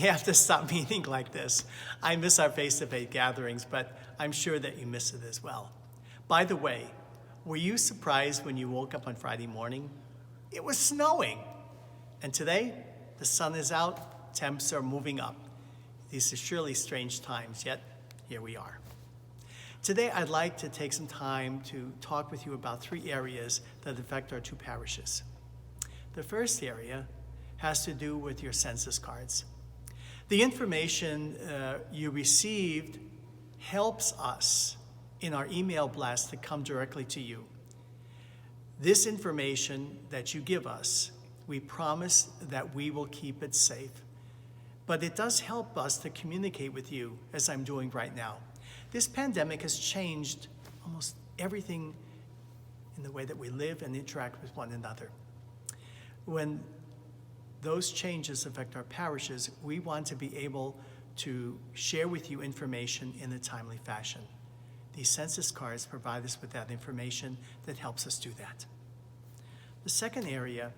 We have to stop meeting like this. I miss our face-to-face gatherings, but I'm sure that you miss it as well. By the way, were you surprised when you woke up on Friday morning? It was snowing. And today, the sun is out, temps are moving up. These are surely strange times, yet here we are. Today, I'd like to take some time to talk with you about 3 areas that affect our 2 parishes. The first area has to do with your census cards. The information you received helps us in our email blast to come directly to you. This information that you give us, we promise that we will keep it safe. But it does help us to communicate with you, as I'm doing right now. This pandemic has changed almost everything in the way that we live and interact with one another. When those changes affect our parishes, we want to be able to share with you information in a timely fashion. These census cards provide us with that information that helps us do that. The second area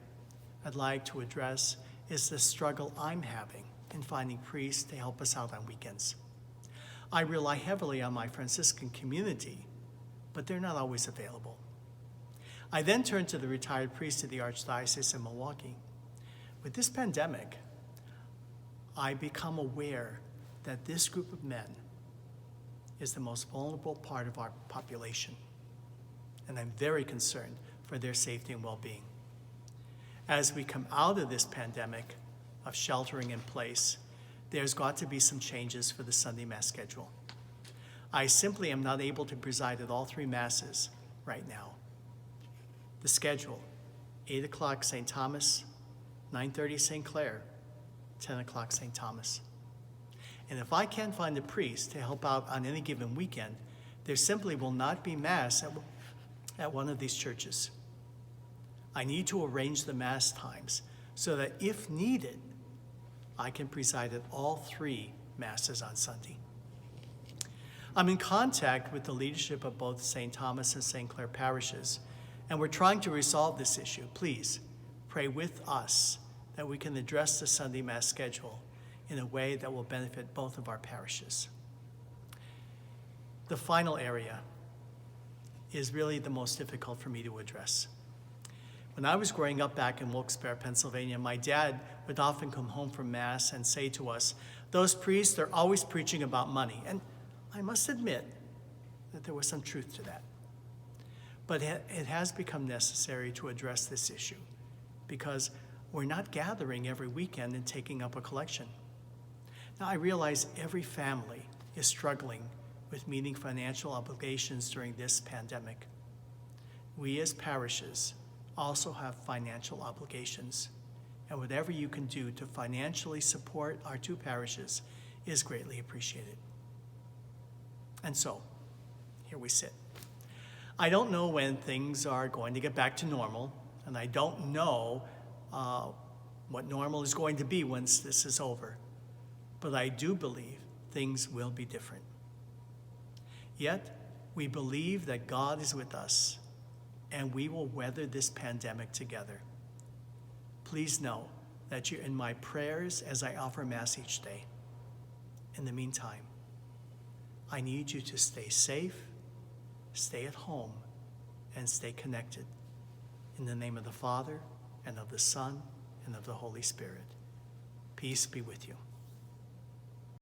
I'd like to address is the struggle I'm having in finding priests to help us out on weekends. I rely heavily on my Franciscan community, but they're not always available. I then turn to the retired priest of the Archdiocese in Milwaukee. With this pandemic, I become aware that this group of men is the most vulnerable part of our population, and I'm very concerned for their safety and well-being. As we come out of this pandemic of sheltering in place, there's got to be some changes for the Sunday Mass schedule. I simply am not able to preside at all 3 Masses right now. The schedule: 8 o'clock St. Thomas, 9:30 St. Clair, 10 o'clock St. Thomas. And if I can't find a priest to help out on any given weekend, there simply will not be Mass at one of these churches. I need to arrange the Mass times so that if needed, I can preside at all 3 Masses on Sunday. I'm in contact with the leadership of both St. Thomas and St. Clair parishes, and we're trying to resolve this issue. Please pray with us that we can address the Sunday Mass schedule in a way that will benefit both of our parishes. The final area is really the most difficult for me to address. When I was growing up back in Wilkes-Barre, Pennsylvania, my dad would often come home from Mass and say to us, "Those priests, they're always preaching about money." And I must admit that there was some truth to that. But it has become necessary to address this issue because we're not gathering every weekend and taking up a collection. Now, I realize every family is struggling with meeting financial obligations during this pandemic. We as parishes also have financial obligations, and whatever you can do to financially support our 2 parishes is greatly appreciated. And so, here we sit. I don't know when things are going to get back to normal, and I don't know what normal is going to be once this is over, but I do believe things will be different. Yet, we believe that God is with us, and we will weather this pandemic together. Please know that you're in my prayers as I offer Mass each day. In the meantime, I need you to stay safe, stay at home, and stay connected. In the name of the Father, and of the Son, and of the Holy Spirit. Peace be with you.